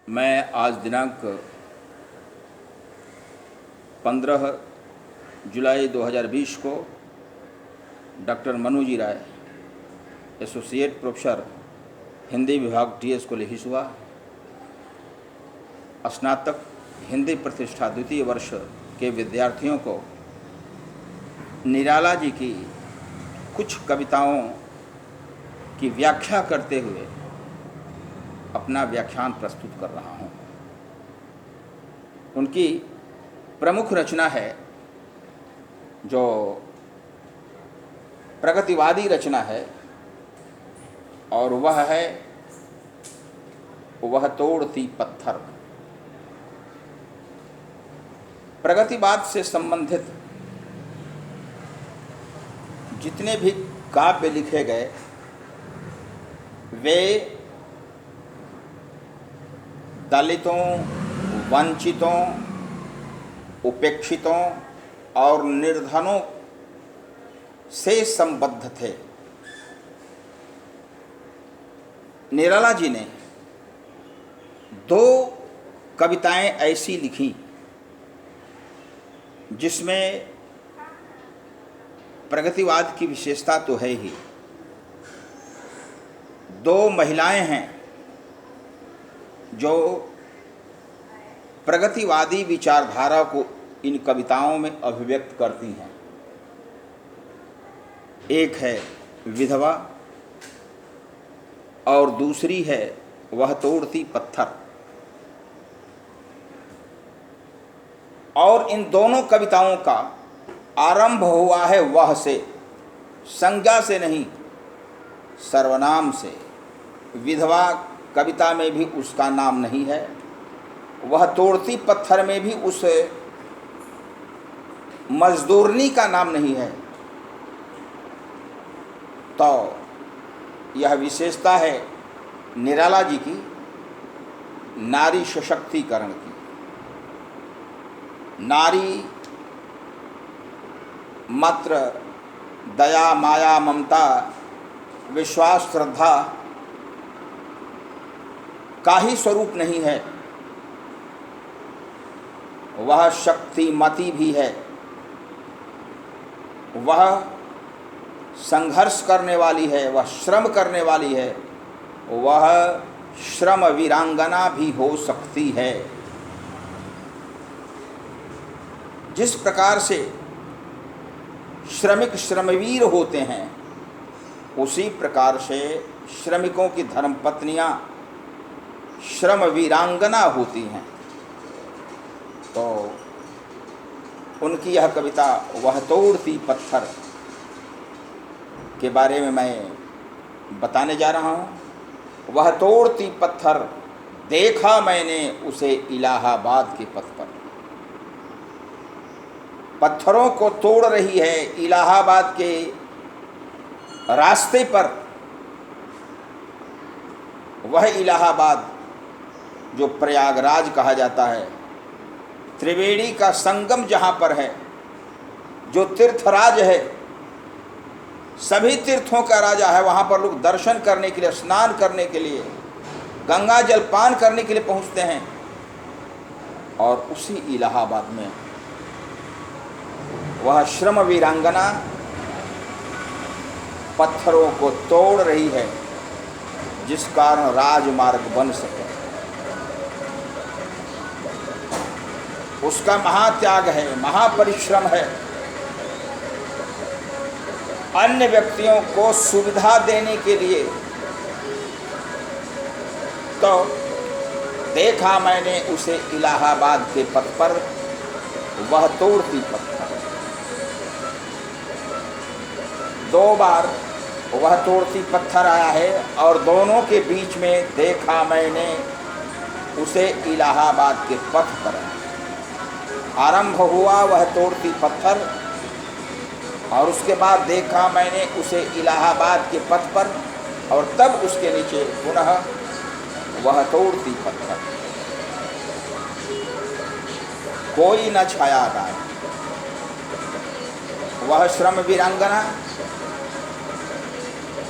मैं आज दिनांक 15 जुलाई 2020 को डॉक्टर मनोजी राय, एसोसिएट प्रोफेसर हिंदी विभाग टीएस को लिखित हुआ स्नातक हिंदी प्रतिष्ठा द्वितीय वर्ष के विद्यार्थियों को निराला जी की कुछ कविताओं की व्याख्या करते हुए अपना व्याख्यान प्रस्तुत कर रहा हूँ। उनकी प्रमुख रचना है जो प्रगतिवादी रचना है और वह है वह तोड़ती पत्थर। प्रगतिवाद से संबंधित जितने भी काव्य लिखे गए वे दलितों, वंचितों, उपेक्षितों और निर्धनों से संबद्ध थे। निराला जी ने दो कविताएं ऐसी लिखी जिसमें प्रगतिवाद की विशेषता तो है ही। दो महिलाएं हैं जो प्रगतिवादी विचारधारा को इन कविताओं में अभिव्यक्त करती हैं। एक है विधवा और दूसरी है वह तोड़ती पत्थर। और इन दोनों कविताओं का आरंभ हुआ है वह से, संज्ञा से नहीं, सर्वनाम से। विधवा कविता में भी उसका नाम नहीं है, वह तोड़ती पत्थर में भी उस मजदूरनी का नाम नहीं है। तो यह विशेषता है निराला जी की नारी सशक्तिकरण की। नारी मात्र दया, माया, ममता, विश्वास, श्रद्धा का ही स्वरूप नहीं है, वह शक्तिमती भी है। वह संघर्ष करने वाली है, वह श्रम करने वाली है, वह श्रम वीरांगना भी हो सकती है। जिस प्रकार से श्रमिक श्रमवीर होते हैं उसी प्रकार से श्रमिकों की धर्मपत्नियां श्रम वीरांगना होती हैं। तो उनकी यह कविता वह तोड़ती पत्थर के बारे में मैं बताने जा रहा हूँ। वह तोड़ती पत्थर देखा मैंने उसे इलाहाबाद के पथ पर। पत्थरों को तोड़ रही है इलाहाबाद के रास्ते पर। वह इलाहाबाद जो प्रयागराज कहा जाता है, त्रिवेणी का संगम जहाँ पर है, जो तीर्थराज है, सभी तीर्थों का राजा है। वहाँ पर लोग दर्शन करने के लिए, स्नान करने के लिए, गंगा जल पान करने के लिए पहुँचते हैं। और उसी इलाहाबाद में वह श्रम वीरांगना पत्थरों को तोड़ रही है जिस कारण राजमार्ग बन सके। उसका महात्याग है, महापरिश्रम है। अन्य व्यक्तियों को सुविधा देने के लिए। तो देखा मैंने उसे इलाहाबाद के पथ पर, वह तोड़ती पत्थर। दो बार वह तोड़ती पत्थर आया है और दोनों के बीच में देखा मैंने उसे इलाहाबाद के पथ पर। आरंभ हुआ वह तोड़ती पत्थर और उसके बाद देखा मैंने उसे इलाहाबाद के पथ पर, और तब उसके नीचे पुनः वह तोड़ती पत्थर। कोई न छायादार, वह श्रम वीरांगना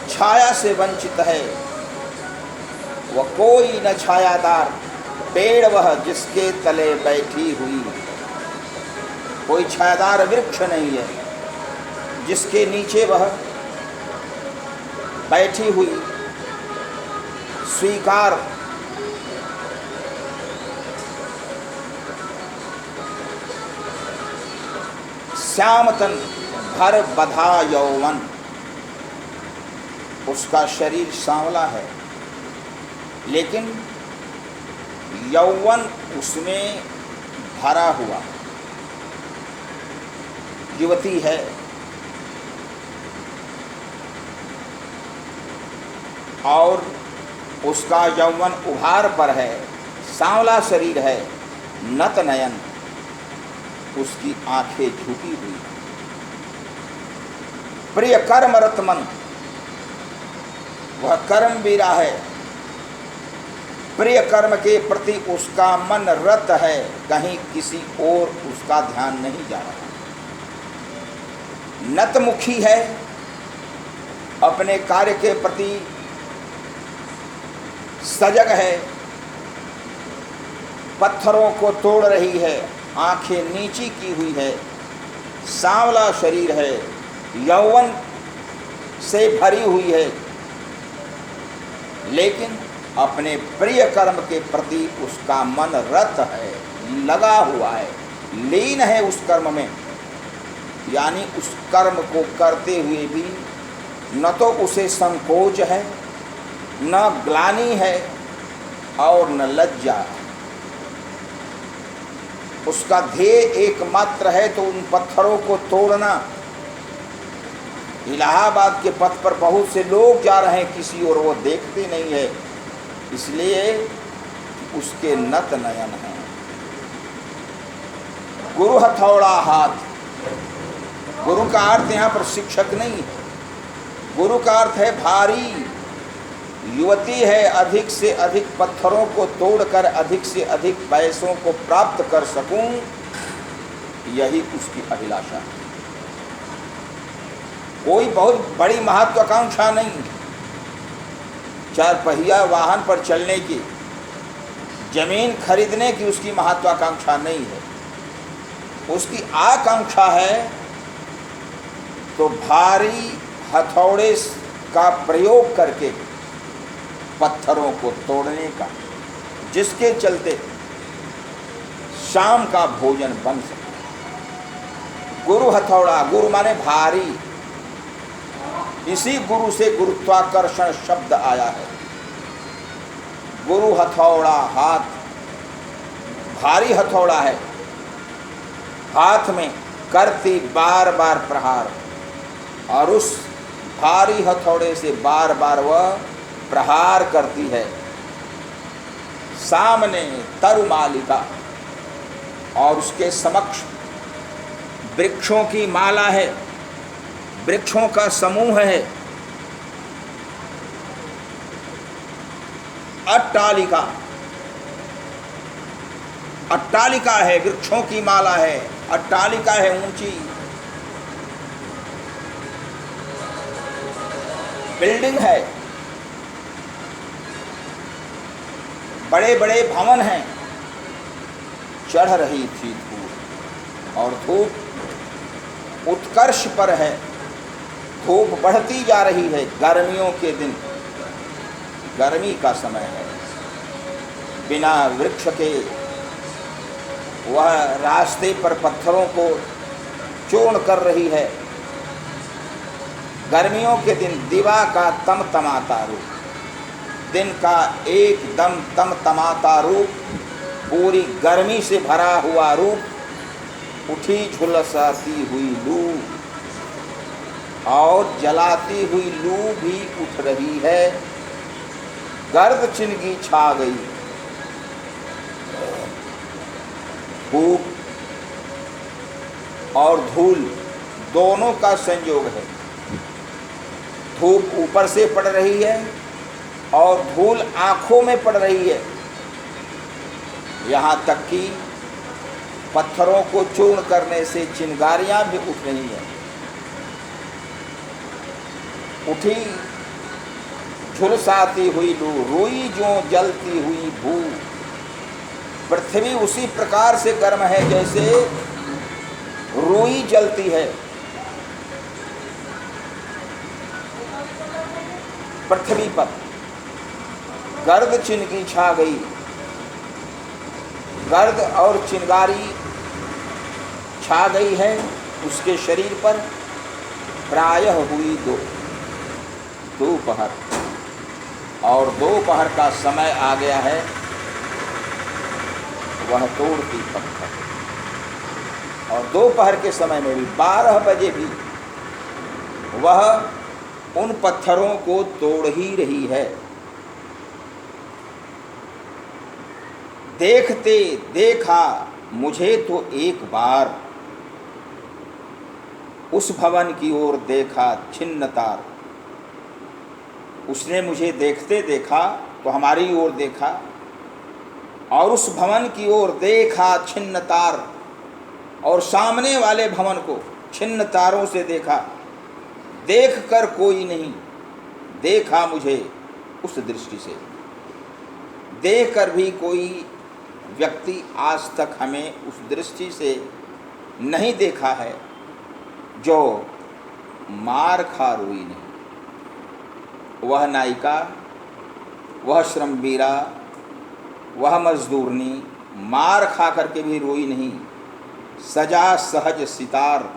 छाया से वंचित है। वह कोई न छायादार पेड़ वह जिसके तले बैठी हुई, कोई छायादार वृक्ष नहीं है जिसके नीचे वह बैठी हुई। स्वीकार श्यामतन भर बधा यौवन, उसका शरीर सांवला है लेकिन यौवन उसमें भरा हुआ। युवती है, और उसका यौवन उभार पर है, सांवला शरीर है, नत नयन, उसकी आंखें झुकी हुई। प्रिय कर्मरत मन, वह कर्म वीरा है, प्रिय कर्म के प्रति उसका मन रत है, कहीं किसी और उसका ध्यान नहीं जा रहा। नतमुखी है, अपने कार्य के प्रति सजग है, पत्थरों को तोड़ रही है, आंखें नीची की हुई है, सांवला शरीर है, यौवन से भरी हुई है, लेकिन अपने प्रिय कर्म के प्रति उसका मन रत है, लगा हुआ है, लीन है उस कर्म में। यानी उस कर्म को करते हुए भी न तो उसे संकोच है, न ग्लानि है और न लज्जा। उसका ध्येय एकमात्र है तो उन पत्थरों को तोड़ना। इलाहाबाद के पथ पर बहुत से लोग जा रहे हैं किसी और, वो देखते नहीं है, इसलिए उसके नत नयन हैं। गुरु हथौड़ा हाथ, गुरु का अर्थ यहाँ पर शिक्षक नहीं है, गुरु का अर्थ है भारी। युवती है, अधिक से अधिक पत्थरों को तोड़कर अधिक से अधिक पैसों को प्राप्त कर सकूं, यही उसकी अभिलाषा है। कोई बहुत बड़ी महत्वाकांक्षा नहीं, चार पहिया वाहन पर चलने की, जमीन खरीदने की उसकी महत्वाकांक्षा नहीं है। उसकी आकांक्षा है तो भारी हथौड़े का प्रयोग करके पत्थरों को तोड़ने का, जिसके चलते शाम का भोजन बन सके। गुरु हथौड़ा, गुरु माने भारी, इसी गुरु से गुरुत्वाकर्षण शब्द आया है। गुरु हथौड़ा हाथ, भारी हथौड़ा है, हाथ में करती बार बार प्रहार, और उस भारी हथौड़े से बार बार वह प्रहार करती है। सामने तरुमालिका, और उसके समक्ष वृक्षों की माला है, वृक्षों का समूह है। अट्टालिका, अट्टालिका है, वृक्षों की माला है, अट्टालिका है ऊंची, बिल्डिंग है, बड़े बड़े भवन हैं। चढ़ रही थी धूप, और धूप उत्कर्ष पर है, धूप बढ़ती जा रही है। गर्मियों के दिन, गर्मी का समय है, बिना वृक्ष के वह रास्ते पर पत्थरों को चूर्ण कर रही है। गर्मियों के दिन दिवा का तमतमाता रूप, दिन का एकदम तमतमाता रूप, पूरी गर्मी से भरा हुआ रूप। उठी झुलसाती हुई लू, और जलाती हुई लू भी उठ रही है। गर्द चिनगी छा गई, धूप और धूल दोनों का संयोग है। धूप ऊपर से पड़ रही है और धूल आँखों में पड़ रही है, यहाँ तक कि पत्थरों को चूर्ण करने से चिंगारियाँ भी उठ रही हैं। उठी झुलसाती हुई लू, रुई जो जलती हुई भू, पृथ्वी उसी प्रकार से गर्म है जैसे रुई जलती है। पृथ्वी पर गर्द चिनगी छा गई, गर्द और चिनगारी छा गई है उसके शरीर पर। प्रायः हुई दोपहर, और दोपहर का समय आ गया है। वह तोड़ती पत्थर, और दोपहर के समय में भी 12 बजे भी वह उन पत्थरों को तोड़ ही रही है। देखते देखा मुझे तो एक बार, उस भवन की ओर देखा छिन्न तार। उसने मुझे देखते देखा तो हमारी ओर देखा, और उस भवन की ओर देखा छिन्न तार, और सामने वाले भवन को छिन्न तारों से देखा। देख कर कोई नहीं देखा मुझे उस दृष्टि से, देख कर भी कोई व्यक्ति आज तक हमें उस दृष्टि से नहीं देखा है जो मार खा रोई नहीं। वह नायिका, वह श्रमवीरा, वह मजदूरनी मार खा करके भी रोई नहीं। सजा सहज सितार,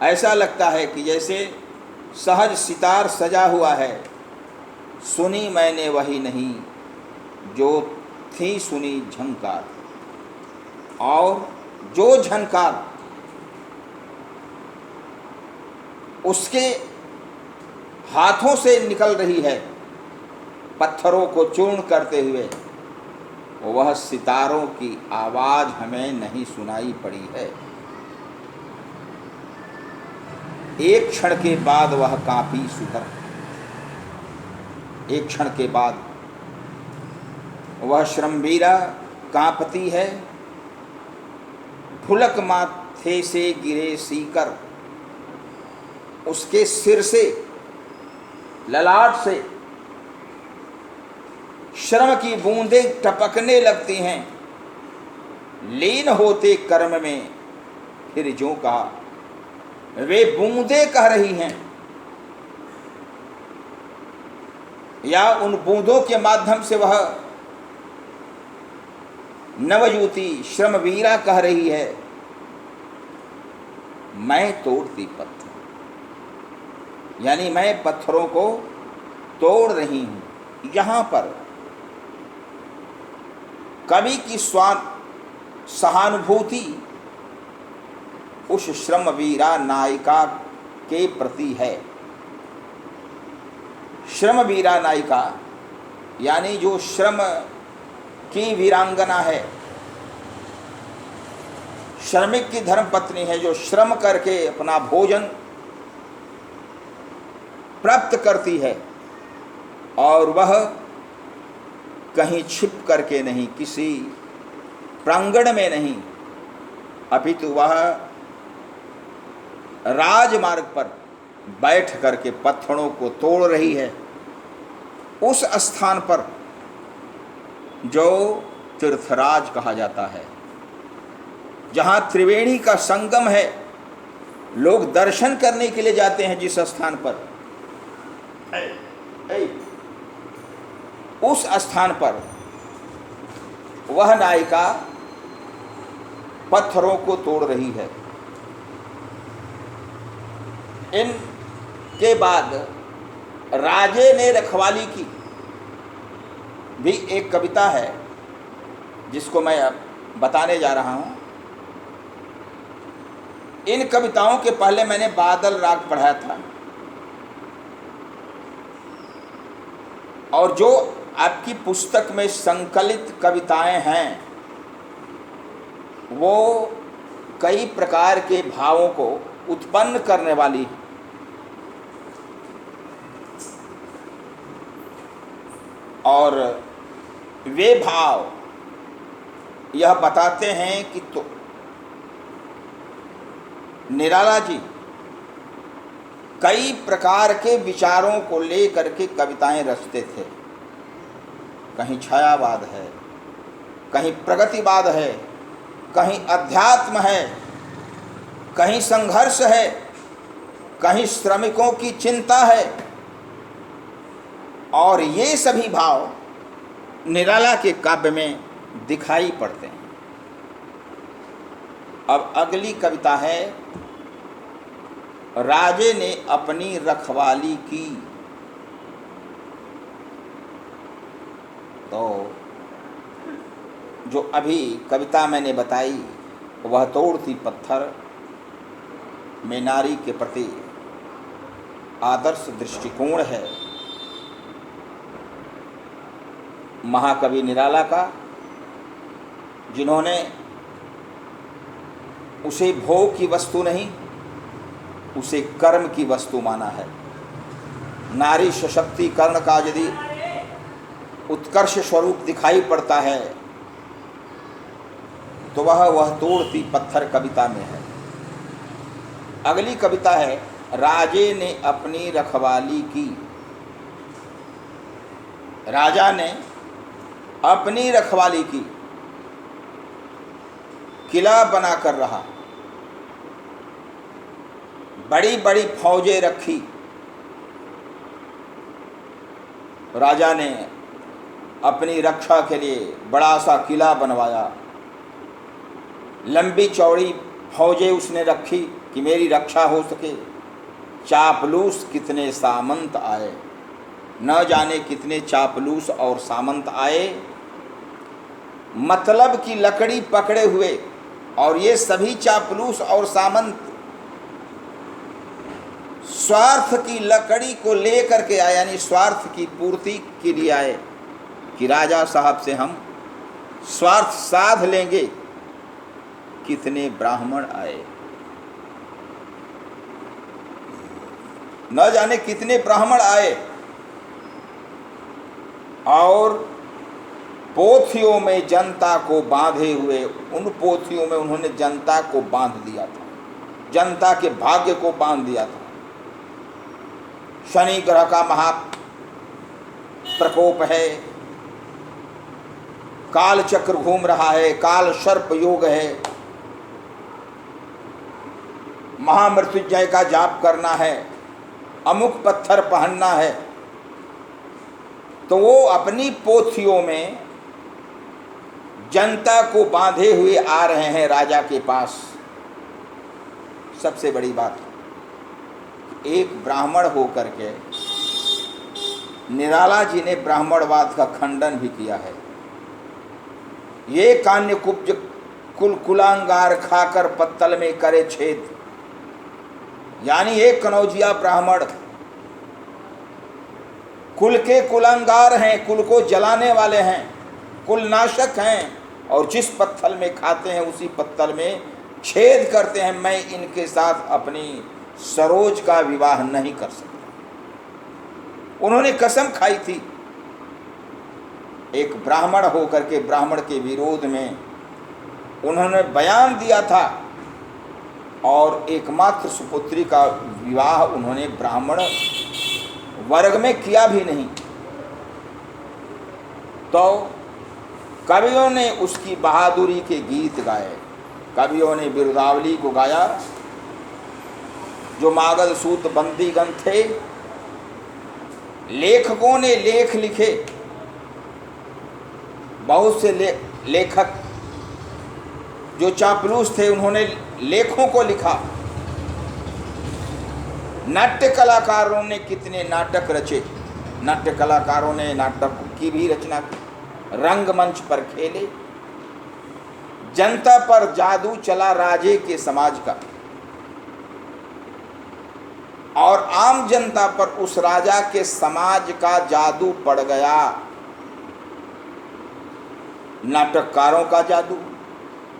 ऐसा लगता है कि जैसे सहज सितार सजा हुआ है। सुनी मैंने वही नहीं जो थी सुनी झंकार, और जो झंकार उसके हाथों से निकल रही है पत्थरों को चूर्ण करते हुए, वह सितारों की आवाज़ हमें नहीं सुनाई पड़ी है। एक क्षण के बाद वह कांपी सुधर, एक क्षण के बाद वह श्रमवीरा कांपती है। फुलक माथे से गिरे सीकर, उसके सिर से, ललाट से श्रम की बूंदें टपकने लगती हैं। लीन होते कर्म में फिर जो कहा, वे बूंदें कह रही हैं, या उन बूंदों के माध्यम से वह नवयुवती श्रमवीरा कह रही है, मैं तोड़ती पत्थर, यानी मैं पत्थरों को तोड़ रही हूं। यहाँ पर कवि की सहानुभूति उस श्रमवीरा नायिका के प्रति है। श्रमवीरा नायिका यानी जो श्रम की वीरांगना है, श्रमिक की धर्मपत्नी है, जो श्रम करके अपना भोजन प्राप्त करती है, और वह कहीं छिप करके नहीं, किसी प्रांगण में नहीं, अपितु वह राजमार्ग पर बैठ करके पत्थरों को तोड़ रही है। उस स्थान पर जो तीर्थराज कहा जाता है, जहाँ त्रिवेणी का संगम है, लोग दर्शन करने के लिए जाते हैं जिस स्थान पर, उस स्थान पर वह नायिका पत्थरों को तोड़ रही है। इनके बाद राजे ने रखवाली की भी एक कविता है जिसको मैं अब बताने जा रहा हूँ। इन कविताओं के पहले मैंने बादल राग पढ़ाया था, और जो आपकी पुस्तक में संकलित कविताएं हैं वो कई प्रकार के भावों को उत्पन्न करने वाली, और वे भाव यह बताते हैं कि तो निराला जी कई प्रकार के विचारों को लेकर के कविताएं रचते थे। कहीं छायावाद है, कहीं प्रगतिवाद है, कहीं अध्यात्म है, कहीं संघर्ष है, कहीं श्रमिकों की चिंता है। और ये सभी भाव निराला के काव्य में दिखाई पड़ते हैं। अब अगली कविता है, राजे ने अपनी रखवाली की। तो जो अभी कविता मैंने बताई वह तोड़ती पत्थर में नारी के प्रति आदर्श दृष्टिकोण है महाकवि निराला का, जिन्होंने उसे भोग की वस्तु नहीं, उसे कर्म की वस्तु माना है। नारी सशक्तिकरण का यदि उत्कर्ष स्वरूप दिखाई पड़ता है तो वह तोड़ती पत्थर कविता में है। अगली कविता है, राजे ने अपनी रखवाली की। राजा ने अपनी रखवाली की, किला बनाकर रहा, बड़ी बड़ी फौजें रखी। राजा ने अपनी रक्षा के लिए बड़ा सा किला बनवाया, लंबी चौड़ी फौजें उसने रखी कि मेरी रक्षा हो सके। चापलूस कितने सामंत आए, न जाने कितने चापलूस और सामंत आए, मतलब की लकड़ी पकड़े हुए। और ये सभी चापलूस और सामंत स्वार्थ की लकड़ी को लेकर के आए, यानी स्वार्थ की पूर्ति के लिए आए कि राजा साहब से हम स्वार्थ साध लेंगे। कितने ब्राह्मण आए, न जाने कितने ब्राह्मण आए, और पोथियों में जनता को बांधे हुए, उन पोथियों में उन्होंने जनता को बांध दिया था, जनता के भाग्य को बांध दिया था। शनि ग्रह का महा प्रकोप है, काल चक्र घूम रहा है, काल सर्प योग है, महामृत्युंजय का जाप करना है, अमुक पत्थर पहनना है। तो वो अपनी पोथियों में जनता को बांधे हुए आ रहे हैं राजा के पास। सबसे बड़ी बात, एक ब्राह्मण होकर के निराला जी ने ब्राह्मणवाद का खंडन भी किया है। ये कान्य कुब्ज कुलांगार खाकर पत्तल में करे छेद, यानी एक कनौजिया ब्राह्मण कुल के कुलांगार हैं, कुल को जलाने वाले हैं, कुल नाशक हैं, और जिस पत्थल में खाते हैं उसी पत्तल में छेद करते हैं। मैं इनके साथ अपनी सरोज का विवाह नहीं कर सकता। उन्होंने कसम खाई थी, एक ब्राह्मण होकर के ब्राह्मण के विरोध में उन्होंने बयान दिया था, और एकमात्र सुपुत्री का विवाह उन्होंने ब्राह्मण वर्ग में किया भी नहीं। तो कवियों ने उसकी बहादुरी के गीत गाए, कवियों ने बिरुदावली को गाया। जो मागध सूत बंदीगण थे, लेखकों ने लेख लिखे, बहुत से लेखक जो चापलूस थे उन्होंने लेखों को लिखा। नाट्य कलाकारों ने कितने नाटक रचे, नाट्य कलाकारों ने नाटक की भी रचना की, रंगमंच पर खेले। जनता पर जादू चला राजे के समाज का, और आम जनता पर उस राजा के समाज का जादू पड़ गया। नाटककारों का जादू,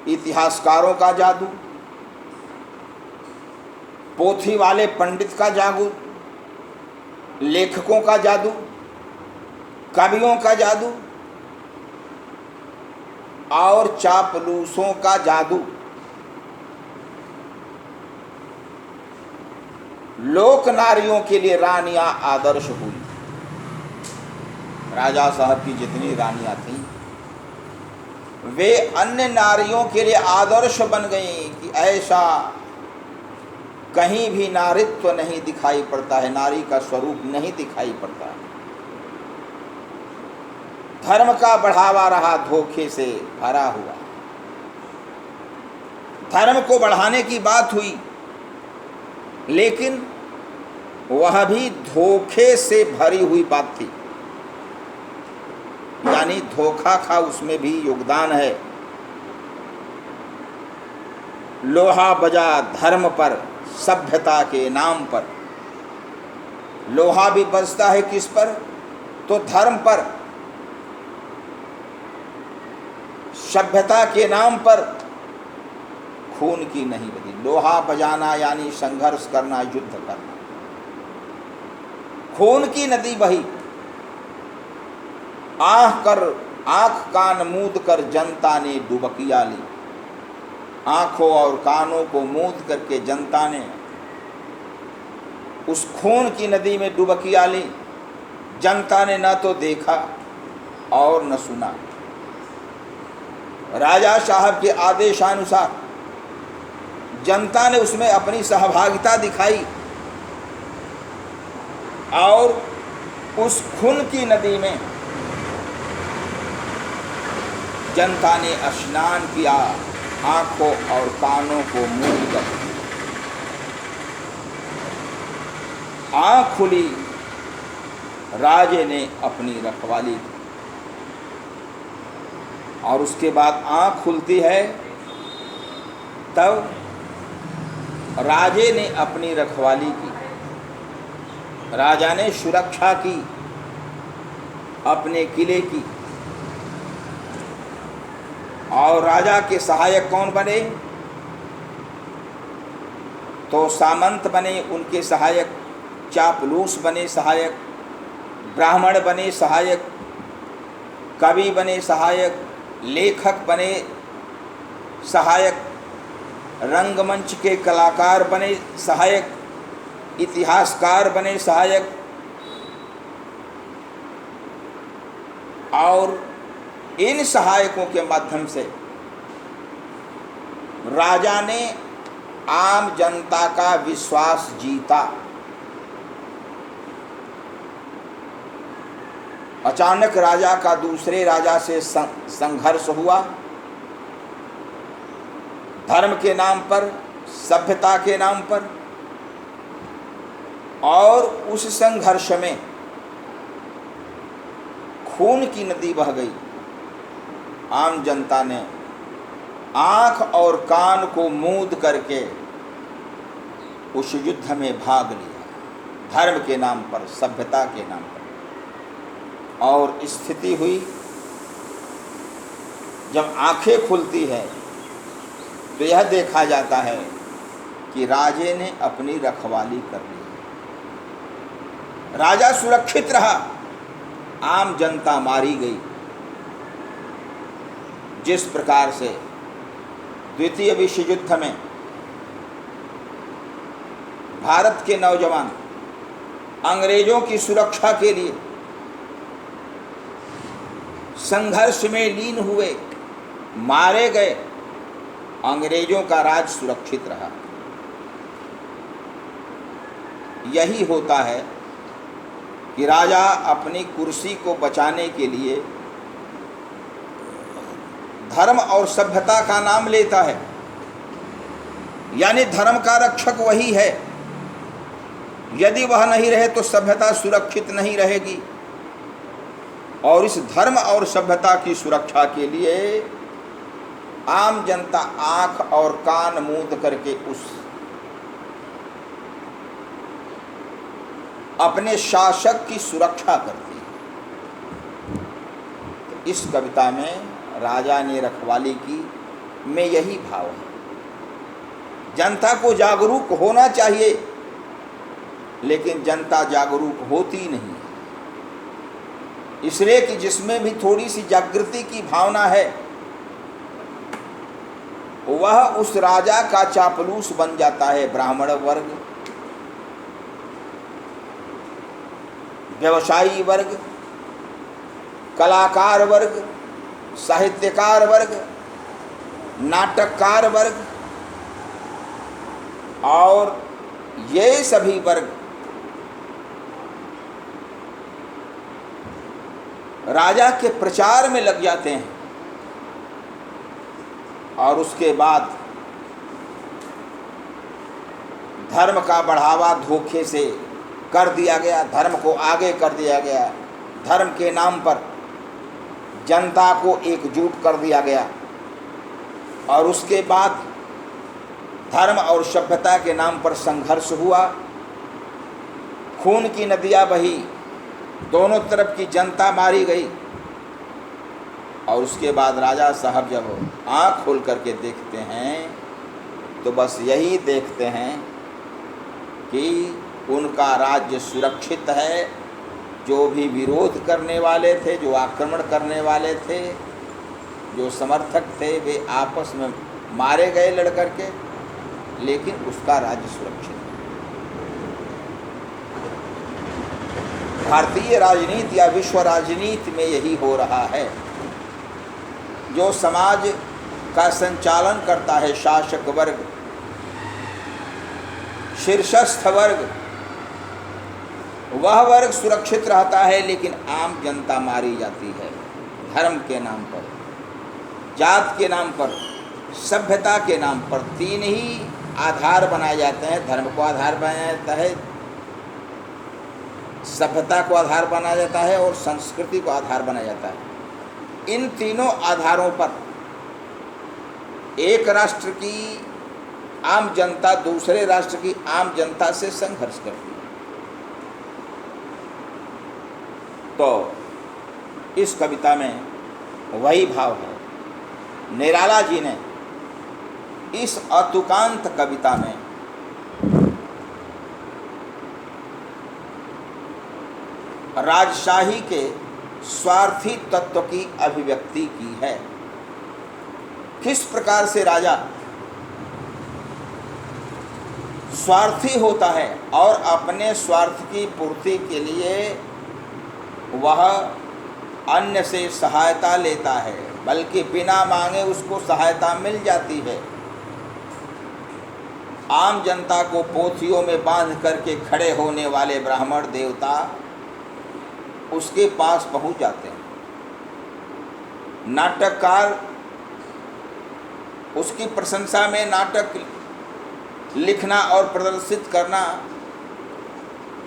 इतिहासकारों का जादू, पोथी वाले पंडित का जादू, लेखकों का जादू, कवियों का जादू, और चापलूसों का जादू। लोक नारियों के लिए रानियां आदर्श हुई। राजा साहब की जितनी रानियां थीं वे अन्य नारियों के लिए आदर्श बन गई कि ऐसा कहीं भी नारीत्व नहीं दिखाई पड़ता है, नारी का स्वरूप नहीं दिखाई पड़ता है। धर्म का बढ़ावा रहा धोखे से भरा हुआ। धर्म को बढ़ाने की बात हुई, लेकिन वह भी धोखे से भरी हुई बात थी, यानी धोखा खा, उसमें भी योगदान है। लोहा बजा धर्म पर, सभ्यता के नाम पर। लोहा भी बजता है किस पर? तो धर्म पर, सभ्यता के नाम पर। खून की नहीं बजी। लोहा बजाना यानी संघर्ष करना, युद्ध करना। खून की नदी बही। आंख कान मूंद कर जनता ने डुबकियां ली। आंखों और कानों को मूंद करके जनता ने उस खून की नदी में डुबकियां ली। जनता ने न तो देखा और न सुना। राजा साहब के आदेशानुसार जनता ने उसमें अपनी सहभागिता दिखाई और उस खून की नदी में जनता ने स्नान किया, आंखों और कानों को मूंद कर। आंख खुली, राजे ने अपनी रखवाली की। और उसके बाद आंख खुलती है, तब राजे ने अपनी रखवाली की। राजा ने सुरक्षा की अपने किले की। और राजा के सहायक कौन बने? तो सामंत बने उनके सहायक, चापलूस बने सहायक, ब्राह्मण बने सहायक, कवि बने सहायक, लेखक बने सहायक, रंगमंच के कलाकार बने सहायक, इतिहासकार बने सहायक। और इन सहायकों के माध्यम से राजा ने आम जनता का विश्वास जीता। अचानक राजा का दूसरे राजा से संघर्ष हुआ, धर्म के नाम पर, सभ्यता के नाम पर। और उस संघर्ष में खून की नदी बह गई। आम जनता ने आंख और कान को मूंद करके उस युद्ध में भाग लिया, धर्म के नाम पर, सभ्यता के नाम पर। और स्थिति हुई, जब आंखें खुलती है तो यह देखा जाता है कि राजे ने अपनी रखवाली कर ली। राजा सुरक्षित रहा, आम जनता मारी गई। जिस प्रकार से द्वितीय विश्व युद्ध में भारत के नौजवान अंग्रेजों की सुरक्षा के लिए संघर्ष में लीन हुए, मारे गए, अंग्रेजों का राज सुरक्षित रहा। यही होता है कि राजा अपनी कुर्सी को बचाने के लिए धर्म और सभ्यता का नाम लेता है, यानी धर्म का रक्षक वही है। यदि वह नहीं रहे तो सभ्यता सुरक्षित नहीं रहेगी। और इस धर्म और सभ्यता की सुरक्षा के लिए आम जनता आंख और कान मूंद करके उस अपने शासक की सुरक्षा करती है। तो इस कविता में राजा ने रखवाली की में यही भाव है। जनता को जागरूक होना चाहिए, लेकिन जनता जागरूक होती नहीं, इसलिए कि जिसमें भी थोड़ी सी जागृति की भावना है वह उस राजा का चापलूस बन जाता है। ब्राह्मण वर्ग, व्यवसायी वर्ग, कलाकार वर्ग, साहित्यकार वर्ग, नाटककार वर्ग और ये सभी वर्ग राजा के प्रचार में लग जाते हैं और उसके बाद धर्म का बढ़ावा धोखे से कर दिया गया, धर्म को आगे कर दिया गया, धर्म के नाम पर जनता को एकजुट कर दिया गया और उसके बाद धर्म और सभ्यता के नाम पर संघर्ष हुआ, खून की नदियाँ बही, दोनों तरफ की जनता मारी गई और उसके बाद राजा साहब जब आँख खोल करके देखते हैं तो बस यही देखते हैं कि उनका राज्य सुरक्षित है। जो भी विरोध करने वाले थे, जो आक्रमण करने वाले थे, जो समर्थक थे, वे आपस में मारे गए लड़ करके, लेकिन उसका राज्य सुरक्षित है। भारतीय राजनीति या विश्व राजनीति में यही हो रहा है। जो समाज का संचालन करता है शासक वर्ग, शीर्षस्थ वर्ग, वह वर्ग सुरक्षित रहता है, लेकिन आम जनता मारी जाती है। धर्म के नाम पर, जात के नाम पर, सभ्यता के नाम पर तीन ही आधार बनाए जाते हैं। धर्म को आधार बनाया जाता है, सभ्यता को आधार बनाया जाता है और संस्कृति को आधार बनाया जाता है। इन तीनों आधारों पर एक राष्ट्र की आम जनता दूसरे राष्ट्र की आम जनता से संघर्ष करती है। तो इस कविता में वही भाव है। निराला जी ने इस अतुकांत कविता में राजशाही के स्वार्थी तत्व की अभिव्यक्ति की है। किस प्रकार से राजा स्वार्थी होता है और अपने स्वार्थ की पूर्ति के लिए वह अन्य से सहायता लेता है, बल्कि बिना मांगे उसको सहायता मिल जाती है। आम जनता को पोथियों में बांध करके खड़े होने वाले ब्राह्मण देवता उसके पास पहुंच जाते हैं। नाटककार उसकी प्रशंसा में नाटक लिखना और प्रदर्शित करना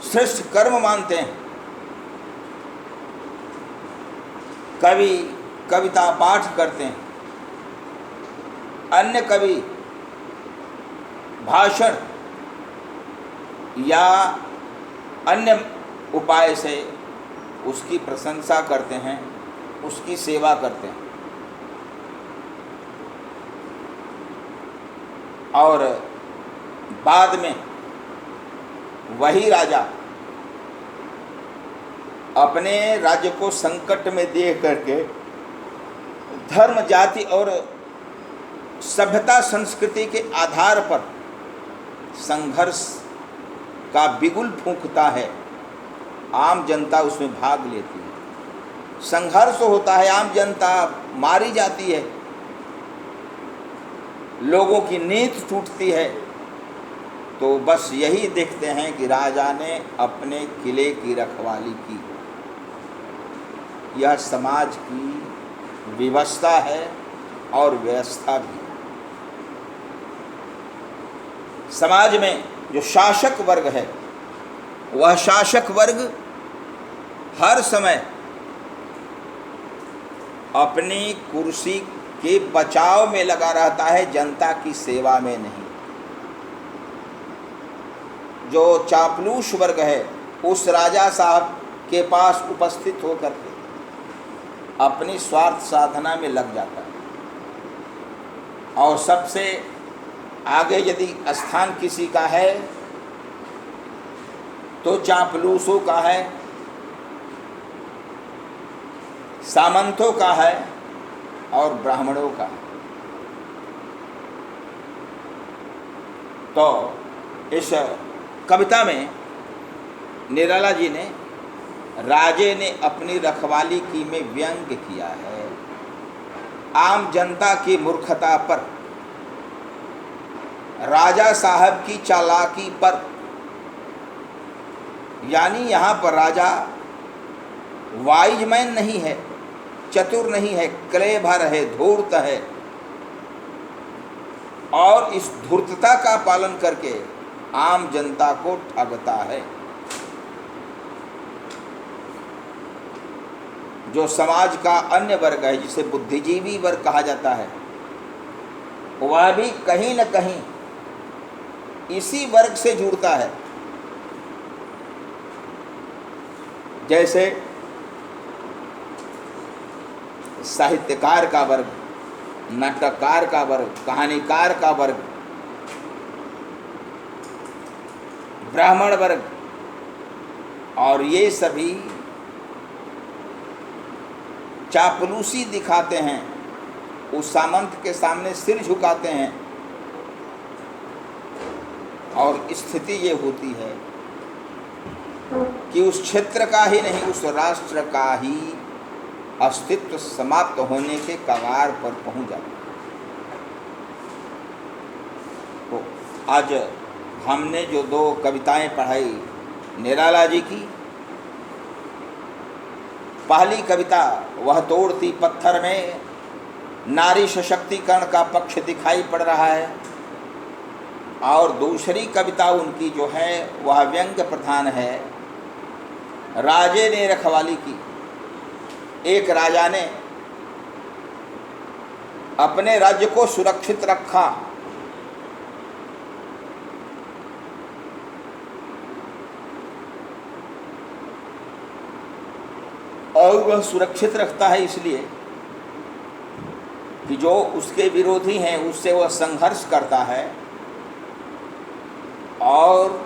श्रेष्ठ कर्म मानते हैं। कवि कविता पाठ करते हैं, अन्य कवि भाषण या अन्य उपाय से उसकी प्रशंसा करते हैं, उसकी सेवा करते हैं। और बाद में वही राजा अपने राज्य को संकट में देख करके धर्म, जाति और सभ्यता संस्कृति के आधार पर संघर्ष का बिगुल फूंकता है। आम जनता उसमें भाग लेती है, संघर्ष होता है, आम जनता मारी जाती है, लोगों की नींद टूटती है। तो बस यही देखते हैं कि राजा ने अपने किले की रखवाली की। यह समाज की व्यवस्था है और व्यवस्था भी। समाज में जो शासक वर्ग है, वह शासक वर्ग हर समय अपनी कुर्सी के बचाव में लगा रहता है, जनता की सेवा में नहीं। जो चापलूस वर्ग है, उस राजा साहब के पास उपस्थित होकर के अपनी स्वार्थ साधना में लग जाता है। और सबसे आगे यदि स्थान किसी का है तो चापलूसों का है, सामंतों का है और ब्राह्मणों का। तो इस कविता में निराला जी ने राजे ने अपनी रखवाली की में व्यंग्य किया है। आम जनता की मूर्खता पर, राजा साहब की चालाकी पर। यानी यहाँ पर राजा वाइज मैन नहीं है, चतुर नहीं है, क्लेवर है, धूर्त है, और इस धूर्तता का पालन करके आम जनता को ठगता है। जो समाज का अन्य वर्ग है, जिसे बुद्धिजीवी वर्ग कहा जाता है, वह भी कहीं न कहीं इसी वर्ग से जुड़ता है। जैसे साहित्यकार का वर्ग, नाटककार का वर्ग, कहानीकार का वर्ग, ब्राह्मण वर्ग, और ये सभी चापलूसी दिखाते हैं, उस सामंत के सामने सिर झुकाते हैं। और स्थिति ये होती है कि उस क्षेत्र का ही नहीं, उस राष्ट्र का ही अस्तित्व समाप्त होने के कगार पर पहुंच जाता है। तो आज हमने जो 2 कविताएं पढ़ाई निराला जी की, पहली कविता वह तोड़ती पत्थर में नारी सशक्तिकरण का पक्ष दिखाई पड़ रहा है, और दूसरी कविता उनकी जो है वह व्यंग प्रधान है, राजे ने रखवाली की। एक राजा ने अपने राज्य को सुरक्षित रखा, और वह सुरक्षित रखता है इसलिए कि जो उसके विरोधी हैं उससे वह संघर्ष करता है, और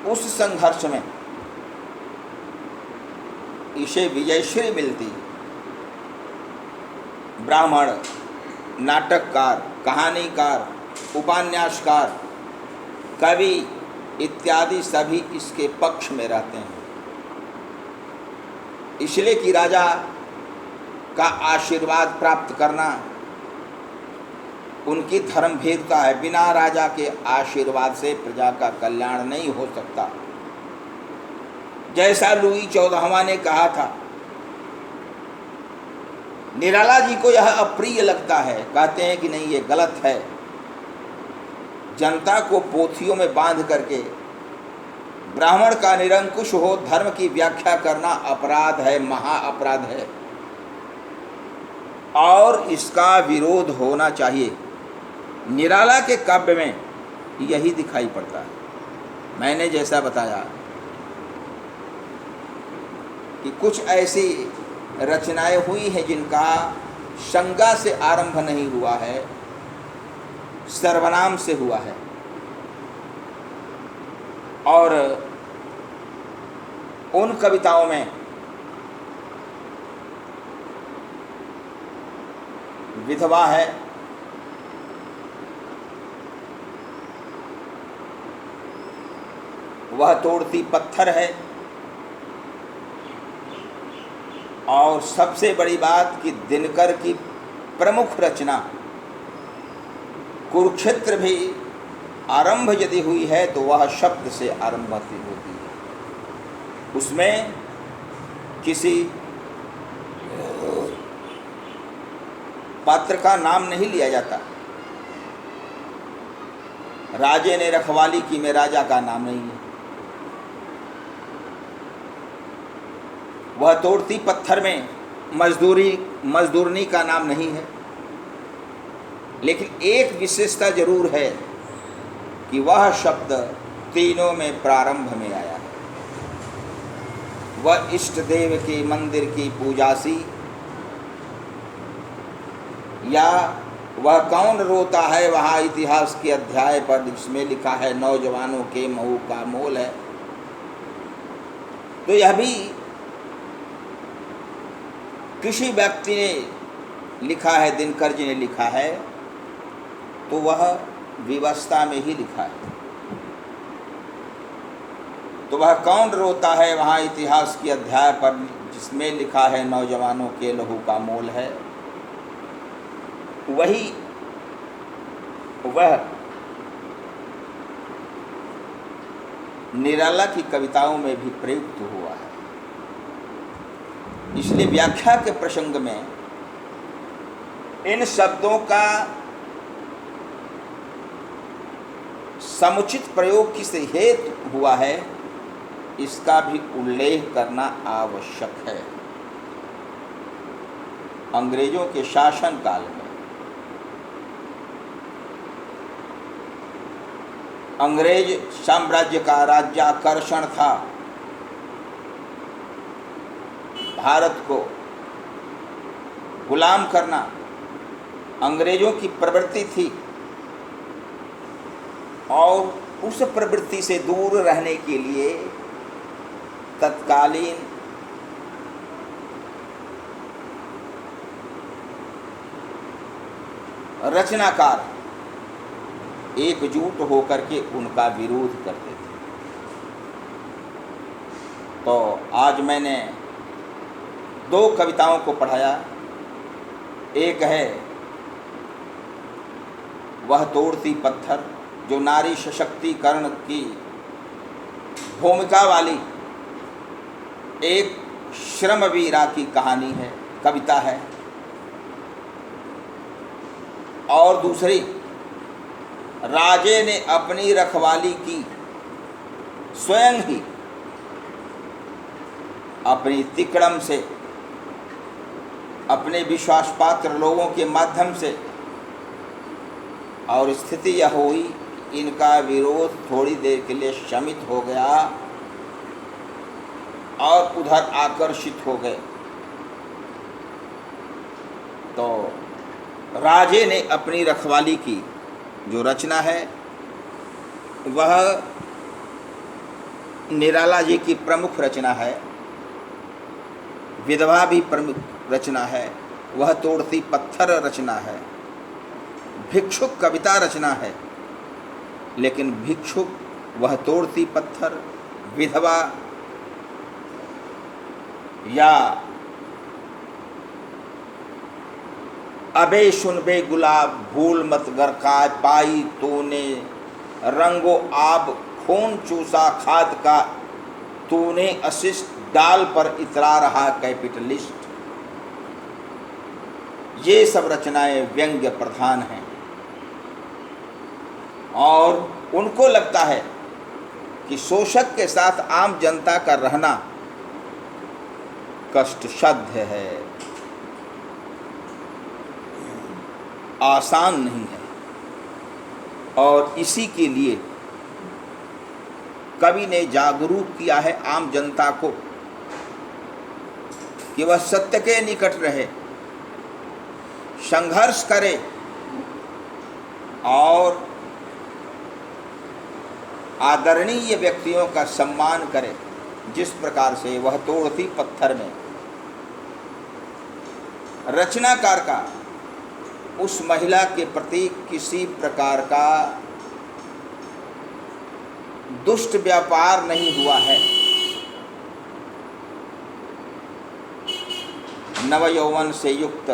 उस संघर्ष में इसे विजयश्री मिलती। ब्राह्मण, नाटककार, कहानीकार, उपन्यासकार, कवि इत्यादि सभी इसके पक्ष में रहते हैं, इसलिए कि राजा का आशीर्वाद प्राप्त करना उनकी धर्मभीरता है। बिना राजा के आशीर्वाद से प्रजा का कल्याण नहीं हो सकता। जैसा लुई 14वां ने कहा था, निराला जी को यह अप्रिय लगता है, कहते हैं कि नहीं ये गलत है। जनता को पोथियों में बांध करके ब्राह्मण का निरंकुश हो धर्म की व्याख्या करना अपराध है, महा अपराध है, और इसका विरोध होना चाहिए। निराला के काव्य में यही दिखाई पड़ता है। मैंने जैसा बताया कि कुछ ऐसी रचनाएं हुई हैं जिनका संज्ञा से आरंभ नहीं हुआ है, सर्वनाम से हुआ है, और उन कविताओं में विधवा है, वह तोड़ती पत्थर है, और सबसे बड़ी बात कि दिनकर की प्रमुख रचना कुरुक्षेत्र भी आरंभ यदि हुई है तो वह शब्द से आरंभ होती है। उसमें किसी पात्र का नाम नहीं लिया जाता। राजे ने रखवाली की में राजा का नाम नहीं है। वह तोड़ती पत्थर में मजदूरनी का नाम नहीं है। लेकिन एक विशेषता जरूर है कि वह शब्द तीनों में प्रारंभ में आया है। वह इष्ट देव के मंदिर की पूजा सी, या वह कौन रोता है वहाँ इतिहास के अध्याय पर जिसमें लिखा है नौजवानों के महू का मोल है। तो यह भी किसी व्यक्ति ने लिखा है, दिनकर जी ने लिखा है, तो वह विवस्था में ही लिखा है। तो वह कौन रोता है वहाँ इतिहास के अध्याय पर जिसमें लिखा है नौजवानों के लहू का मोल है। वह निराला की कविताओं में भी प्रयुक्त हुआ है। इसलिए व्याख्या के प्रसंग में इन शब्दों का समुचित प्रयोग किस हेतु हुआ है, इसका भी उल्लेख करना आवश्यक है। अंग्रेजों के शासन काल में अंग्रेज साम्राज्य का राज्याकर्षण था, भारत को गुलाम करना अंग्रेजों की प्रवृत्ति थी, और उस प्रवृत्ति से दूर रहने के लिए तत्कालीन रचनाकार एकजुट होकर के उनका विरोध करते थे। तो आज मैंने 2 कविताओं को पढ़ाया। एक है वह तोड़ती पत्थर, जो नारी सशक्तिकरण की भूमिका वाली एक श्रमवीरा की कहानी है, कविता है। और दूसरी, राजे ने अपनी रखवाली की, स्वयं ही अपनी तिकड़म से, अपने विश्वासपात्र लोगों के माध्यम से, और स्थिति यह हुई, इनका विरोध थोड़ी देर के लिए शमित हो गया और उधर आकर्षित हो गए। तो राजे ने अपनी रखवाली की जो रचना है, वह निराला जी की प्रमुख रचना है। विधवा भी प्रमुख रचना है। वह तोड़ती पत्थर रचना है। भिक्षुक कविता रचना है, लेकिन भिक्षुक, वह तोड़ती पत्थर, विधवा या अबे सुन बे गुलाब भूल मत गरकाज पाई तूने रंगो आब खून चूसा खाद का तूने अशिष्ट डाल पर इतरा रहा कैपिटलिस्ट। ये सब रचनाएं व्यंग्य प्रधान हैं और उनको लगता है कि शोषक के साथ आम जनता का रहना कष्टसाध्य है, आसान नहीं है। और इसी के लिए कवि ने जागरूक किया है आम जनता को कि वह सत्य के निकट रहे, संघर्ष करे और आदरणीय व्यक्तियों का सम्मान करे, जिस प्रकार से वह तोड़ती पत्थर में रचनाकार का उस महिला के प्रति किसी प्रकार का दुष्ट व्यापार नहीं हुआ है। नवयौवन से युक्त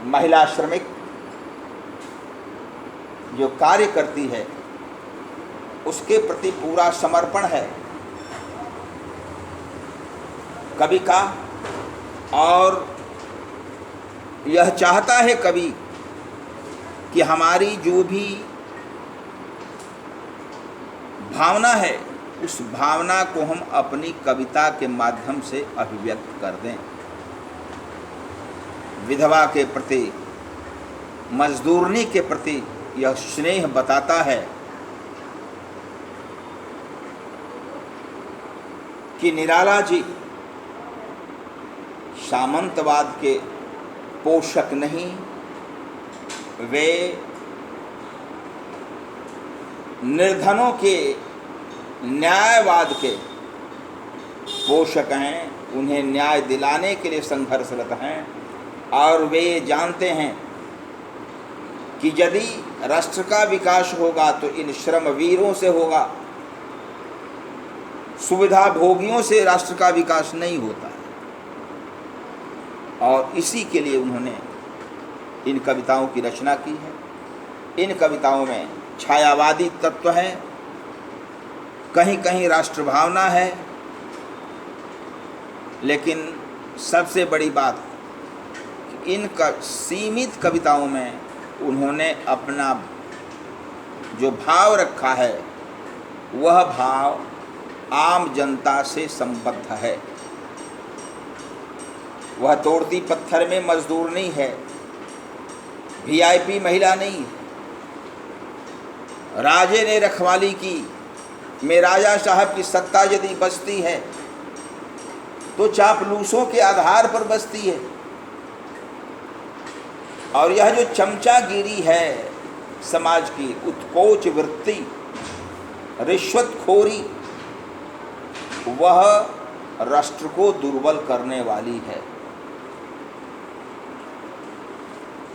महिला श्रमिक जो कार्य करती है, उसके प्रति पूरा समर्पण है कवि का, और यह चाहता है कवि कि हमारी जो भी भावना है, उस भावना को हम अपनी कविता के माध्यम से अभिव्यक्त कर दें। विधवा के प्रति, मजदूरनी के प्रति यह स्नेह बताता है कि निराला जी सामंतवाद के पोषक नहीं, वे निर्धनों के न्यायवाद के पोषक हैं। उन्हें न्याय दिलाने के लिए संघर्षरत हैं और वे जानते हैं कि यदि राष्ट्र का विकास होगा तो इन श्रमवीरों से होगा, सुविधा भोगियों से राष्ट्र का विकास नहीं होता है। और इसी के लिए उन्होंने इन कविताओं की रचना की है। इन कविताओं में छायावादी तत्व है, कहीं कहीं राष्ट्रभावना है, लेकिन सबसे बड़ी बात इन सीमित कविताओं में उन्होंने अपना जो भाव रखा है वह भाव आम जनता से संबद्ध है। वह तोड़ती पत्थर में मजदूर नहीं है, वीआईपी महिला नहीं है। राजे ने रखवाली की में राजा साहब की सत्ता यदि बसती है तो चापलूसों के आधार पर बसती है। और यह जो चमचागिरी है समाज की, उत्कोच वृत्ति, रिश्वतखोरी, वह राष्ट्र को दुर्बल करने वाली है।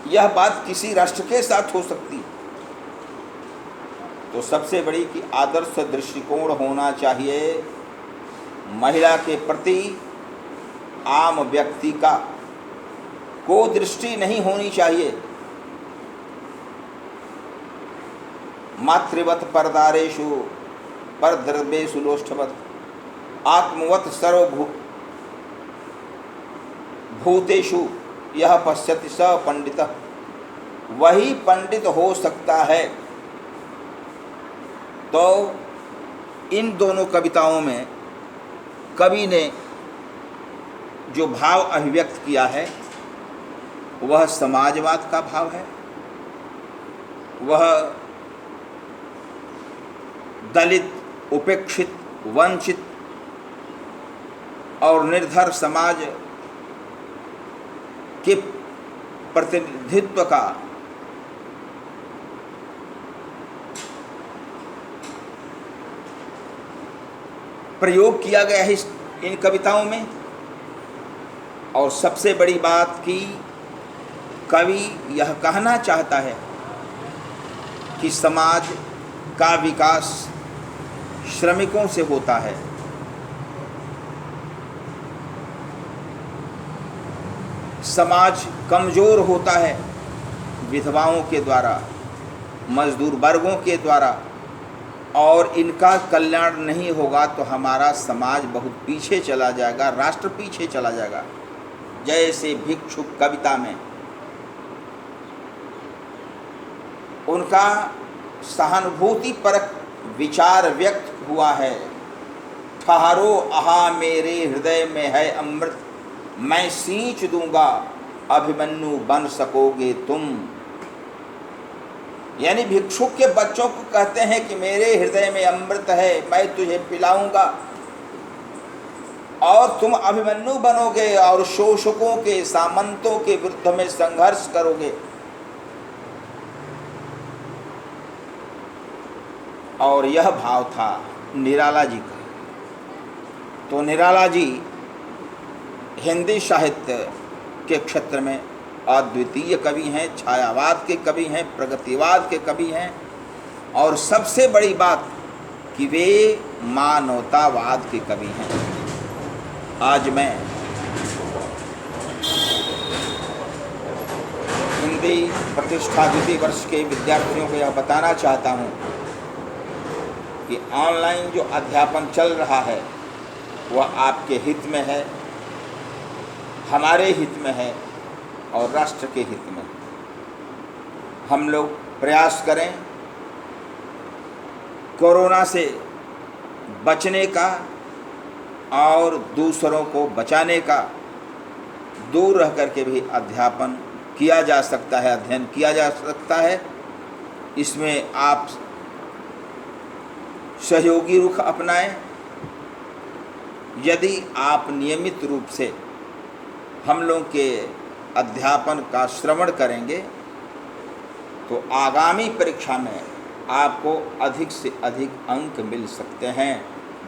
यह बात किसी राष्ट्र के साथ हो सकती है। तो सबसे बड़ी कि आदर्श दृष्टिकोण होना चाहिए महिला के प्रति। आम व्यक्ति का को दृष्टि नहीं होनी चाहिए। मातृवत परदारेषु परद्रव्येषु लोष्ठवत आत्मवत सर्वभूतेषु यह पश्यति स पंडितः, वही पंडित हो सकता है। तो इन दोनों कविताओं में कवि ने जो भाव अभिव्यक्त किया है वह समाजवाद का भाव है। वह दलित, उपेक्षित, वंचित और निर्धर समाज के प्रतिनिधित्व का प्रयोग किया गया है इन कविताओं में। और सबसे बड़ी बात कि कवि यह कहना चाहता है कि समाज का विकास श्रमिकों से होता है। समाज कमज़ोर होता है विधवाओं के द्वारा, मजदूर वर्गों के द्वारा, और इनका कल्याण नहीं होगा तो हमारा समाज बहुत पीछे चला जाएगा, राष्ट्र पीछे चला जाएगा। जैसे भिक्षुक कविता में उनका सहानुभूति परक विचार व्यक्त हुआ है। ठहरो आहा मेरे हृदय में है अमृत, मैं सींच दूंगा अभिमन्यु बन सकोगे तुम। यानी भिक्षुक के बच्चों को कहते हैं कि मेरे हृदय में अमृत है, मैं तुझे पिलाऊंगा और तुम अभिमन्यु बनोगे और शोषकों के, सामंतों के विरुद्ध में संघर्ष करोगे। और यह भाव था निराला जी का। तो निराला जी हिंदी साहित्य के क्षेत्र में अद्वितीय कवि हैं, छायावाद के कवि हैं, प्रगतिवाद के कवि हैं, और सबसे बड़ी बात कि वे मानवतावाद के कवि हैं। आज मैं हिंदी प्रतिष्ठा द्वितीय वर्ष के विद्यार्थियों को यह बताना चाहता हूँ कि ऑनलाइन जो अध्यापन चल रहा है वह आपके हित में है, हमारे हित में है और राष्ट्र के हित में। हम लोग प्रयास करें कोरोना से बचने का और दूसरों को बचाने का। दूर रह करके भी अध्यापन किया जा सकता है, अध्ययन किया जा सकता है। इसमें आप सहयोगी रुख अपनाएं। यदि आप नियमित रूप से हम लोग के अध्यापन का श्रवण करेंगे तो आगामी परीक्षा में आपको अधिक से अधिक अंक मिल सकते हैं।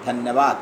धन्यवाद।